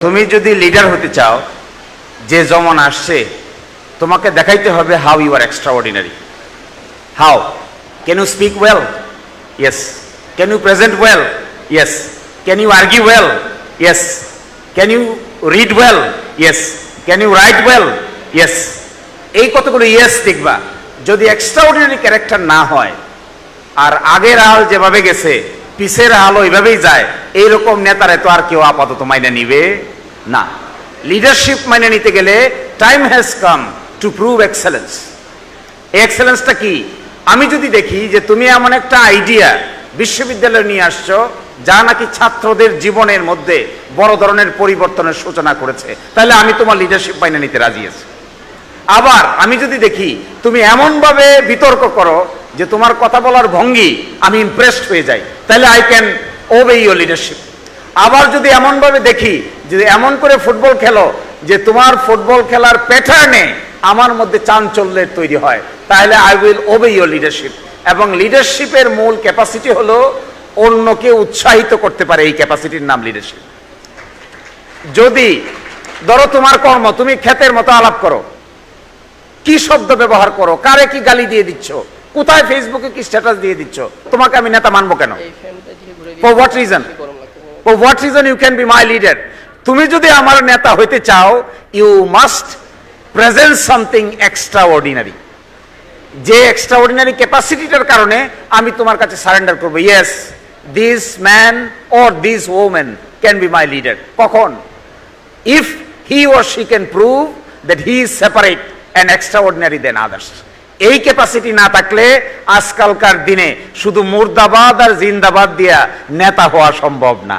তুমি যদি লিডার হতে চাও, যে যেমন আসছে তোমাকে দেখাইতে হবে how you are extraordinary. How can you speak well? Yes. Can you present well? Yes. Can you argue well? Yes. Can you read well? Yes. Can you write well? Yes. এই কতগুলো ইয়েস দেখবা। যদি extraordinary character না হয়, আর আগের হাল যেভাবে গেছে পিছের হাল ওইভাবেই যায়, এইরকম নেতারে তো আর কেউ আপাতত মাইনে নিবে না। লিডারশিপ মাইনে নিতে গেলে time has come to prove excellence. এই এক্সেলেন্সটা কি? আমি যদি দেখি যে তুমি এমন একটা আইডিয়া বিশ্ববিদ্যালয়ে নিয়ে আসছো যা নাকি ছাত্রদের জীবনের মধ্যে বড় ধরনের পরিবর্তনের সূচনা করেছে, তাহলে আমি তোমার লিডারশিপ মাইনে নিতে রাজি আছি। আবার আমি যদি দেখি তুমি এমনভাবে বিতর্ক করো যে তোমার কথা বলার ভঙ্গি আমি ইমপ্রেসড হয়ে যাই, তাহলে আই ক্যান ওবে ইউর লিডারশিপ। আবার যদি এমনভাবে দেখি যে এমন করে ফুটবল খেলো যে তোমার ফুটবল খেলার প্যাটার্নে আমার মধ্যে চাঞ্চল্যের তৈরি হয়, তাহলে আই উইল ওবে ইউর লিডারশিপ। এবং লিডারশিপের মূল ক্যাপাসিটি হলো অন্যকে উৎসাহিত করতে পারে, এই ক্যাপাসিটির নাম লিডারশিপ। যদি ধরো তোমার কর্ম, তুমি ক্ষেতের মতো আলাপ করো, কি শব্দ ব্যবহার করো, কারে কি গালি দিয়ে দিচ্ছ, কোথায় ফেসবুকে কি স্ট্যাটাস দিয়ে দিচ্ছ, তোমাকে আমি নেতা মানবো কেন? For what reason? For what reason you can be my leader? তুমি যদি আমার নেতা হইতে চাও, you must present something extraordinary. যে এক্সট্রাঅর্ডিনারি ক্যাপাসিটিটার কারণে আমি তোমার কাছে সারেন্ডার করবো। Yes, this man or this woman can be my leader. কখন? If he or she can prove that he is separate and extraordinary than others. এই capacity না থাকলে আজকালকার দিনে শুধু মুর্দাবাদ আর জিন্দাবাদ দিয়া নেতা হওয়া সম্ভব না।